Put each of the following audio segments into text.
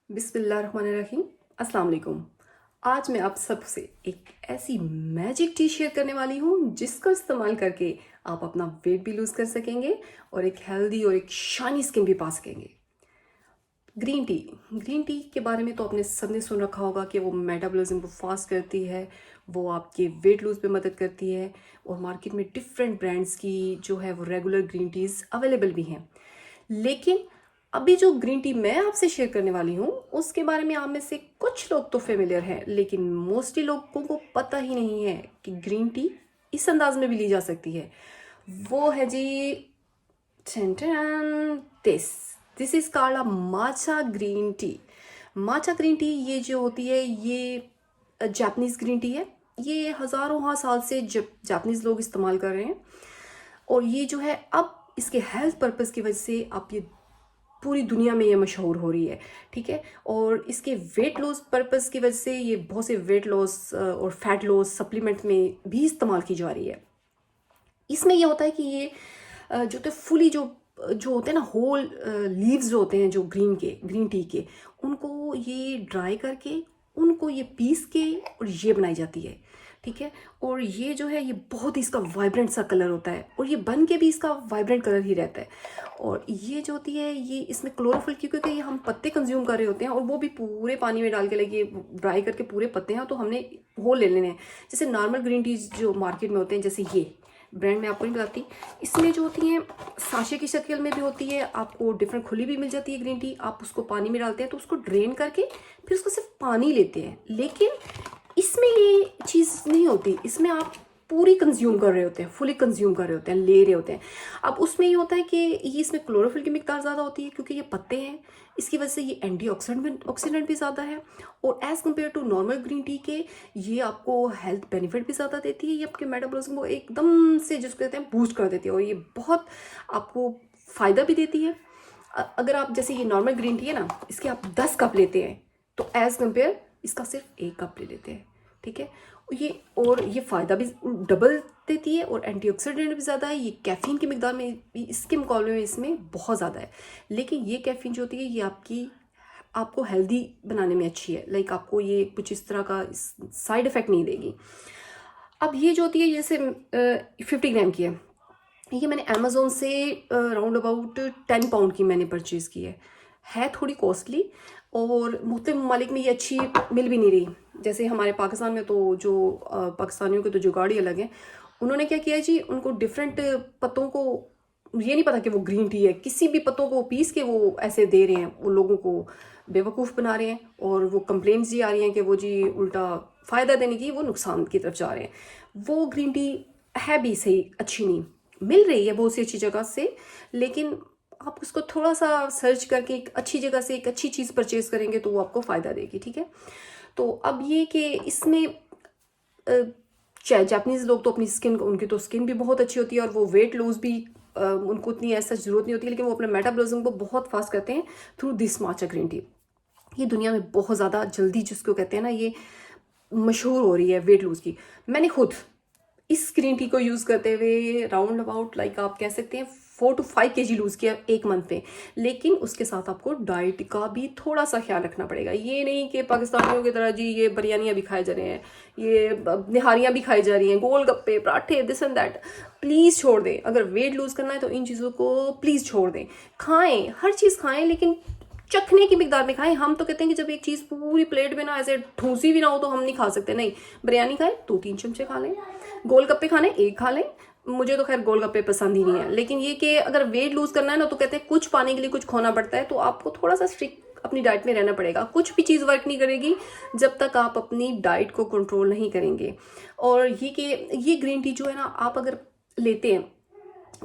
बिस्मिल्लाहिर्रहमानिर्रहीम। अस्सलाम वालेकुम। आज मैं आप सबसे एक ऐसी मैजिक टी शेयर करने वाली हूँ जिसका इस्तेमाल करके आप अपना वेट भी लूज़ कर सकेंगे और एक हेल्दी और एक शाइनी स्किन भी पा सकेंगे। ग्रीन टी के बारे में तो आपने सबने सुन रखा होगा कि वो मेटाबॉलिज्म को फास्ट करती है, वो आपके वेट लूज़ पे मदद करती है और मार्केट में डिफरेंट ब्रांड्स की जो है वो रेगुलर ग्रीन टीज़ अवेलेबल भी हैं। लेकिन अभी जो ग्रीन टी मैं आपसे शेयर करने वाली हूँ उसके बारे में आप में से कुछ लोग तो फेमिलियर हैं, लेकिन मोस्टली लोगों को पता ही नहीं है कि ग्रीन टी इस अंदाज में भी ली जा सकती है। वो है जी this this is called a matcha green tea. Matcha green tea ये जो होती है ये जापानीज ग्रीन टी है। ये हज़ारों हाँ साल से जापानीज लोग इस्तेमाल कर रहे हैं और ये जो है अब इसके हेल्थ पर्पस की वजह से अब ये पूरी दुनिया में ये मशहूर हो रही है। ठीक है, और इसके वेट लॉस पर्पस की वजह से ये बहुत से वेट लॉस और फैट लॉस सप्लीमेंट में भी इस्तेमाल की जा रही है। इसमें ये होता है कि ये जो तो फुली जो जो होते हैं ना होल लीव्स जो होते हैं जो ग्रीन टी के, उनको ये ड्राई करके उनको ये पीस के और ये बनाई जाती है। ठीक है, और ये जो है ये बहुत ही इसका वाइब्रेंट सा कलर होता है और ये बन के भी इसका वाइब्रेंट कलर ही रहता है। और ये जो होती है ये इसमें क्लोरोफिल, क्योंकि ये हम पत्ते कंज्यूम कर रहे होते हैं और वो भी पूरे पानी में डाल के लगे ड्राई करके पूरे पत्ते हैं, तो हमने होल ले लेने हैं। जैसे नॉर्मल ग्रीन टीज जो मार्केट में होते हैं, जैसे ये ब्रांड में आपको नहीं बताती, इसमें जो होती हैं साशे की शक्ल में भी होती है, आपको डिफरेंट खुली भी मिल जाती है ग्रीन टी। आप उसको पानी में डालते हैं तो उसको ड्रेन करके फिर उसको सिर्फ पानी लेते हैं। लेकिन इसमें ये चीज़ नहीं होती, इसमें आप पूरी कंज्यूम कर रहे होते हैं, फुली कंज्यूम कर रहे होते हैं, ले रहे होते हैं। अब उसमें ये होता है कि ये इसमें क्लोरोफिल की मिकदार ज़्यादा होती है क्योंकि ये पत्ते हैं, इसकी वजह से ये ऑक्सीडेंट भी ज़्यादा है। और as compare to normal green tea के ये आपको हेल्थ बेनिफिट भी ज़्यादा देती है। ये आपके मेटाबॉलिज्म को एकदम से जिसको कहते हैं बूस्ट कर देती है और ये बहुत आपको फ़ायदा भी देती है। अगर आप जैसे ये नॉर्मल ग्रीन टी है ना, इसके आप 10 कप लेते हैं तो एज़ कम्पेयर इसका सिर्फ 1 कप ले लेते हैं। ठीक है, और ये फ़ायदा भी डबल देती है और एंटीऑक्सीडेंट भी ज़्यादा है। ये कैफ़ीन की मिकदार में भी इसके मुकाबले में इसमें बहुत ज़्यादा है। लेकिन ये कैफ़ीन जो होती है ये आपको हेल्दी बनाने में अच्छी है। लाइक आपको ये कुछ इस तरह का साइड इफ़ेक्ट नहीं देगी। अब ये जो होती है जैसे 50 ग्राम की ये मैंने अमेज़ोन से राउंड अबाउट 10 पाउंड की मैंने परचेज़ की है थोड़ी कॉस्टली और मुख्तलिफ ममालिक में ये अच्छी मिल भी नहीं रही। जैसे हमारे पाकिस्तान में तो जो पाकिस्तानियों के तो जुगाड़ ही अलग हैं। उन्होंने क्या किया जी, उनको डिफरेंट पत्तों को ये नहीं पता कि वो ग्रीन टी है, किसी भी पत्तों को पीस के वो ऐसे दे रहे हैं, वो लोगों को बेवकूफ़ बना रहे हैं और वो कंप्लेंट्स जी आ रही हैं कि वो जी उल्टा फ़ायदा देने की वो नुकसान की तरफ जा रहे हैं। वो ग्रीन टी है भी सही अच्छी नहीं, मिल रही है बहुत सी अच्छी जगह से, लेकिन आप उसको थोड़ा सा सर्च करके एक अच्छी जगह से एक अच्छी चीज़ परचेज़ करेंगे तो वो आपको फ़ायदा देगी। ठीक है, तो अब ये कि इसमें जापानीज़ लोग तो अपनी स्किन, उनकी तो स्किन भी बहुत अच्छी होती है और वो वेट लूज़ भी उनको उतनी ऐसा ज़रूरत नहीं होती है, लेकिन वो अपने मेटाबॉलिज्म को बहुत फास्ट करते हैं through this matcha green tea. ये दुनिया में बहुत ज़्यादा जल्दी जिसको कहते हैं ना ये मशहूर हो रही है वेट लूज़ की। मैंने खुद इस ग्रीन टी को यूज़ करते हुए राउंड अबाउट लाइक आप कह सकते हैं 4 to 5 kg लूज़ किया एक मंथ में। लेकिन उसके साथ आपको डाइट का भी थोड़ा सा ख्याल रखना पड़ेगा। ये नहीं कि पाकिस्तानियों की तरह जी ये बिरयानियाँ भी खाए जा रहे हैं, ये निहारियाँ भी खाई जा रही हैं, गोलगप्पे पराठे दिस एंड दैट। प्लीज़ छोड़ दें। अगर वेट लूज़ करना है तो इन चीज़ों को प्लीज़ छोड़ दें। खाएँ, हर चीज़ खाएँ, लेकिन चखने की मिकदार में खाएं। हम तो कहते हैं कि जब एक चीज़ पूरी प्लेट में ना ऐसे ठूसी भी ना हो तो हम नहीं खा सकते। नहीं, बिरयानी खाएं 2-3 चमचे खा लें, गोलगप्पे खाने 1 खा लें। मुझे तो खैर गोलगप्पे पसंद ही नहीं है, लेकिन ये कि अगर वेट लूज़ करना है ना तो कहते हैं कुछ पाने के लिए कुछ खोना पड़ता है, तो आपको थोड़ा सा स्ट्रिक्ट अपनी डाइट में रहना पड़ेगा। कुछ भी चीज़ वर्क नहीं करेगी जब तक आप अपनी डाइट को कंट्रोल नहीं करेंगे। और ये कि ये ग्रीन टी जो है ना आप अगर लेते हैं,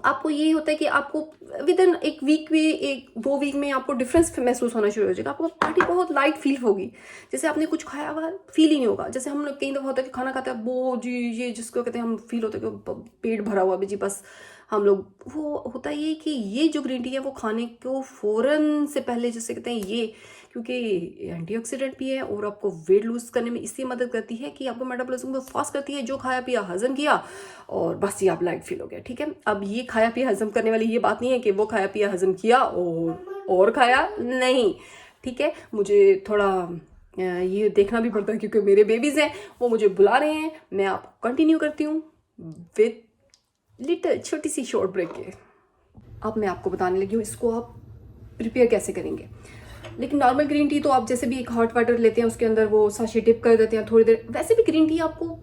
आपको ये होता है कि आपको विद इन एक वीक में 1-2 वीक में आपको डिफरेंस महसूस होना शुरू हो जाएगा। आपको बॉडी बहुत लाइट फील होगी, जैसे आपने कुछ खाया हुआ फील ही नहीं होगा। जैसे हम लोग कई दफ़ा होता है कि खाना खाते हैं वो जी ये जिसको कहते हैं हम फील होता है कि पेट भरा हुआ भी जी, बस हम लोग वो होता है ये कि ये जो ग्रीन टी है वो खाने को फ़ौरन से पहले जैसे कहते हैं ये, क्योंकि एंटीऑक्सीडेंट भी है और आपको वेट लूज़ करने में इसलिए मदद करती है कि आपको मेटाबॉलिज्म को फास्ट करती है। जो खाया पिया हजम किया और बस ये आप लाइट फील हो गया। ठीक है, अब ये खाया पिया हजम करने वाली ये बात नहीं है कि वो खाया पिया हजम किया और खाया नहीं। ठीक है। मुझे थोड़ा ये देखना भी पड़ता है क्योंकि मेरे बेबीज़ हैं, वो मुझे बुला रहे हैं। मैं आपको कंटिन्यू करती हूँ विद लिटिल छोटी सी शॉर्ट ब्रेक के। अब मैं आपको बताने लगी हूँ इसको आप प्रिपेयर कैसे करेंगे। लेकिन नॉर्मल ग्रीन टी तो आप जैसे भी एक हॉट वाटर लेते हैं, उसके अंदर वो साशे डिप कर देते हैं थोड़ी देर, वैसे भी ग्रीन टी आपको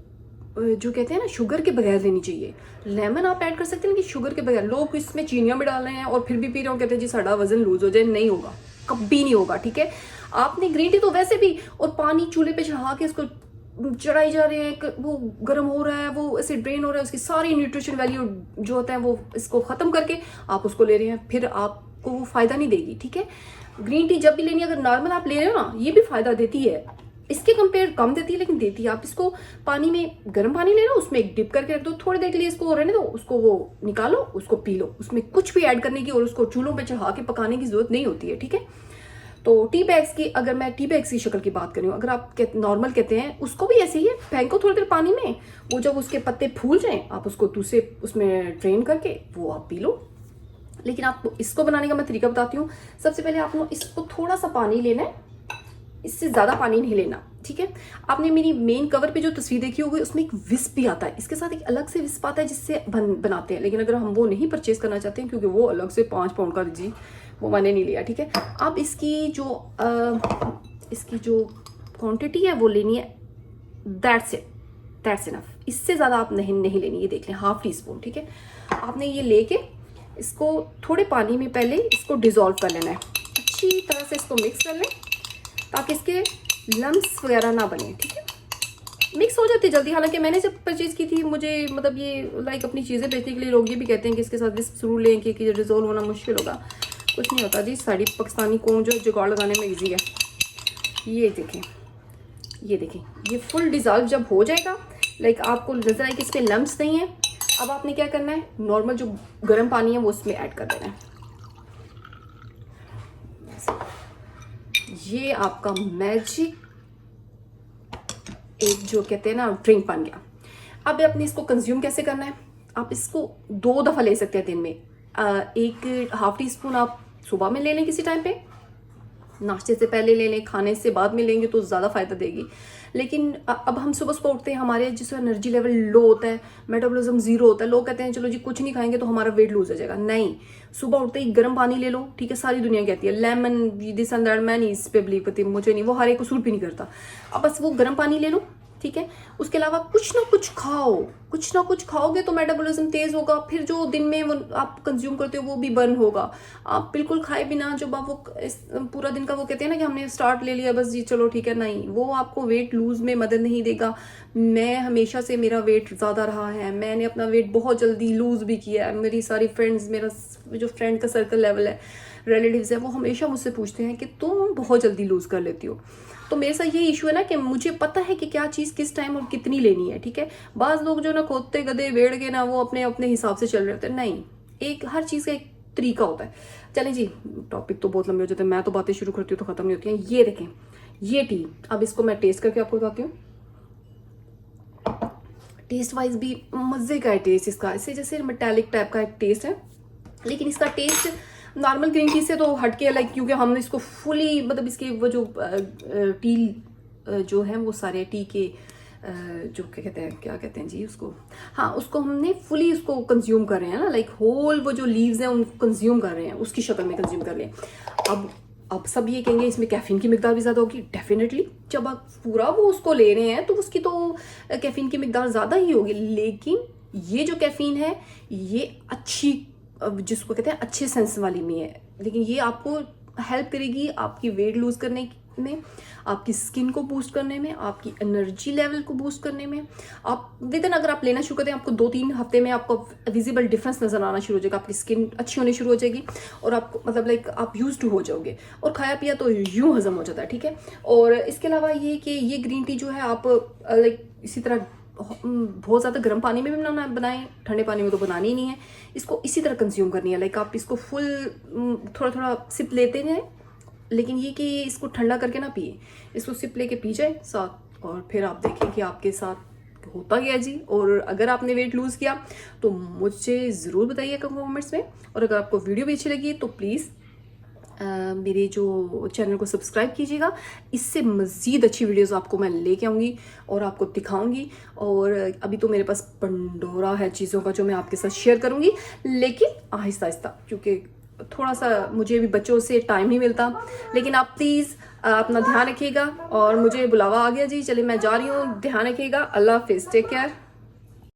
जो कहते हैं ना शुगर के बगैर लेनी चाहिए। लेमन आप ऐड कर सकते हैं लेकिन शुगर के बगैर। लोग इसमें चीनियाँ भी डाल रहे हैं और फिर भी पी रहे हो, कहते हैं जी साड़ा वजन लूज हो जाए। नहीं होगा, कभी नहीं होगा, ठीक है। आपने ग्रीन टी तो वैसे भी, और पानी चूल्हे पे चढ़ा के इसको चढ़ाई जा रहे हैं, वो गर्म हो रहा है, वो ऐसे ड्रेन हो रहा है, उसकी सारी न्यूट्रिशन वैल्यू जो होता है वो इसको ख़त्म करके आप उसको ले रहे हैं, फिर आपको वो फ़ायदा नहीं देगी, ठीक है। ग्रीन टी जब भी लेनी है, अगर नॉर्मल आप ले रहे हो ना, ये भी फ़ायदा देती है, इसके कंपेयर कम देती है लेकिन देती है। आप इसको पानी में, गर्म पानी ले लो, उसमें एक डिप करके रख दो, थोड़ी देर के लिए इसको रहने दो, उसको वो निकालो, उसको पी लो। उसमें कुछ भी ऐड करने की और उसको चूल्हों पे चढ़ा के पकाने की जरूरत नहीं होती है, ठीक है। तो टी बैग्स की, अगर मैं टी बैग्स की शक्ल की बात करूँ, अगर आप नॉर्मल कहते हैं, उसको भी ऐसे ही है, फेंको थोड़ी देर पानी में, वो जब उसके पत्ते फूल जाएं आप उसको दूसरे उसमें ड्रेन करके वो आप पी लो। लेकिन आपको इसको बनाने का मैं तरीका बताती हूँ। सबसे पहले आपको इसको थोड़ा सा पानी लेना है, इससे ज़्यादा पानी नहीं लेना, ठीक है। आपने मेरी मेन कवर पे जो तस्वीर देखी होगी उसमें एक विस्प भी आता है, इसके साथ एक अलग से विस्प आता है जिससे बनाते हैं। लेकिन अगर हम वो नहीं परचेज करना चाहते हैं क्योंकि वो अलग से 5 पाउंड का, जी वो मैंने नहीं लिया, ठीक है। अब इसकी जो क्वांटिटी है वो लेनी है, दैट्स इट, दैट्स इनफ। इससे ज़्यादा आप नहीं लेनी। ये देख लें, ½ टीस्पून, ठीक है। आपने ये लेके इसको थोड़े पानी में पहले इसको डिज़ोल्व कर लेना है, अच्छी तरह से इसको मिक्स कर लें ताकि इसके लम्स वगैरह ना बने, ठीक है। मिक्स हो जाती है जल्दी। हालांकि मैंने जब परचेज़ की थी, मुझे मतलब ये लाइक अपनी चीज़ें बेचने के लिए लोग ये भी कहते हैं कि इसके साथ विस्प जरूर लें कि डिज़ोल्व होना मुश्किल होगा। कुछ नहीं होता जी, साड़ी पाकिस्तानी कौम जो जुगाड़ लगाने में ईजी है। ये देखें, ये देखें, ये फुल डिज़ोल्व जब हो जाएगा, लाइक आपको नजर आए कि इसमें लम्स नहीं है, अब आपने क्या करना है, नॉर्मल जो गर्म पानी है वो उसमें ऐड कर देना है। ये आपका मैजिक एक जो कहते हैं ना ड्रिंक बन गया। अब आपने इसको कंज्यूम कैसे करना है, आप इसको 2 दफ़ा ले सकते हैं दिन में। एक ½ टीस्पून आप सुबह में ले लें, किसी टाइम पे नाश्ते से पहले ले लें, खाने से बाद में लेंगे तो ज़्यादा फ़ायदा देगी। लेकिन अब हम सुबह सुबह उठते हैं, हमारे जिससे एनर्जी लेवल लो होता है, मेटाबॉलिज्म ज़ीरो होता है, लोग कहते हैं चलो जी कुछ नहीं खाएंगे तो हमारा वेट लूज हो जाएगा। नहीं, सुबह उठते ही गर्म पानी ले लो, ठीक है। सारी दुनिया कहती है लेमन दिस एंड दैट, मैं नहीं इस पर बिलीव करती, मुझे नहीं, वो हर एक को सूट भी नहीं करता। अब बस वो गर्म पानी ले लो, ठीक है। उसके अलावा कुछ ना कुछ खाओ, कुछ ना कुछ खाओगे तो मेटाबॉलिज्म तेज होगा, फिर जो दिन में वो आप कंज्यूम करते हो वो भी बर्न होगा। आप बिल्कुल खाए बिना जब आप वो पूरा दिन का वो कहते हैं ना कि हमने स्टार्ट ले लिया बस जी चलो ठीक है, नहीं, वो आपको वेट लूज में मदद नहीं देगा। मैं हमेशा से, मेरा वेट ज़्यादा रहा है, मैंने अपना वेट बहुत जल्दी लूज भी किया है। मेरी सारी फ्रेंड्स, मेरा जो फ्रेंड का सर्कल लेवल है, रिलेटिव्स है, वो हमेशा मुझसे पूछते हैं कि तुम बहुत जल्दी लूज कर लेती हो। तो मेरे साथ ये इशू है ना कि मुझे पता है कि क्या चीज़ किस टाइम और कितनी लेनी है, ठीक है। बाज़ लोग जो ना खोदते गधे वेड़ के ना वो अपने अपने हिसाब से चल रहे होते हैं। नहीं, एक हर चीज़ का एक तरीका होता है। चलें जी, टॉपिक तो बहुत लंबे हो जाते हैं, मैं तो बातें शुरू करती हूँ तो ख़त्म नहीं होती हैं। ये देखें, ये टी, अब इसको मैं टेस्ट करके आपको बताती हूँ। टेस्ट वाइज भी मज़े का है टेस्ट इसका, इससे जैसे मेटालिक टाइप का एक टेस्ट है, लेकिन इसका टेस्ट नॉर्मल ग्रीन टी से तो हटके है, लाइक क्योंकि हमने इसको फुली, मतलब इसके वो जो टी जो है वो सारे टी के जो क्या कहते हैं जी उसको, हाँ, उसको हमने फुली उसको कंज्यूम कर रहे हैं ना, लाइक होल वो जो लीव्स हैं उनको कंज्यूम कर रहे हैं, उसकी शक्ल में कंज्यूम कर रहे हैं। अब सब ये कहेंगे इसमें कैफीन की मिकदार भी ज़्यादा होगी। डेफिनेटली जब आप पूरा वो उसको ले रहे हैं तो उसकी तो कैफीन की मिकदार ज़्यादा ही होगी, लेकिन ये जो कैफीन है ये अच्छी, जिसको कहते हैं अच्छे सेंस वाली में है, लेकिन ये आपको हेल्प करेगी आपकी वेट लूज करने में, आपकी स्किन को बूस्ट करने में, आपकी एनर्जी लेवल को बूस्ट करने में। आप विदिन, अगर आप लेना शुरू करते हैं, आपको 2-3 हफ्ते में आपको विजिबल डिफरेंस नजर आना शुरू हो जाएगा, आपकी स्किन अच्छी होनी शुरू हो जाएगी और आपको मतलब लाइक आप यूज टू हो जाओगे, और खाया पिया तो यूं हजम हो जाता है, ठीक है। और इसके अलावा ये कि ये ग्रीन टी जो है आप लाइक इसी तरह बहुत ज़्यादा गर्म पानी में भी बनाएं, ठंडे पानी में तो बनानी ही नहीं है, इसको इसी तरह कंज्यूम करनी है। लाइक आप इसको फुल थोड़ा थोड़ा सिप लेते जाएं, लेकिन ये कि इसको ठंडा करके ना पिए, इसको सिप लेके पी जाए साथ, और फिर आप देखें कि आपके साथ होता गया जी। और अगर आपने वेट लूज़ किया तो मुझे ज़रूर बताइएगा कमेंट्स में, और अगर आपको वीडियो भी अच्छी लगी तो प्लीज़ मेरे जो चैनल को सब्सक्राइब कीजिएगा। इससे मज़ीद अच्छी वीडियोस आपको मैं लेके आऊँगी और आपको दिखाऊंगी। और अभी तो मेरे पास पंडोरा है चीज़ों का जो मैं आपके साथ शेयर करूँगी, लेकिन आहिस्ता आहिस्ता, क्योंकि थोड़ा सा मुझे भी बच्चों से टाइम नहीं मिलता। लेकिन आप प्लीज़ अपना ध्यान रखिएगा। और मुझे बुलावा आ गया जी, चलिए मैं जा रही हूँ। ध्यान रखिएगा। अल्लाह हाफिज़, टेक केयर।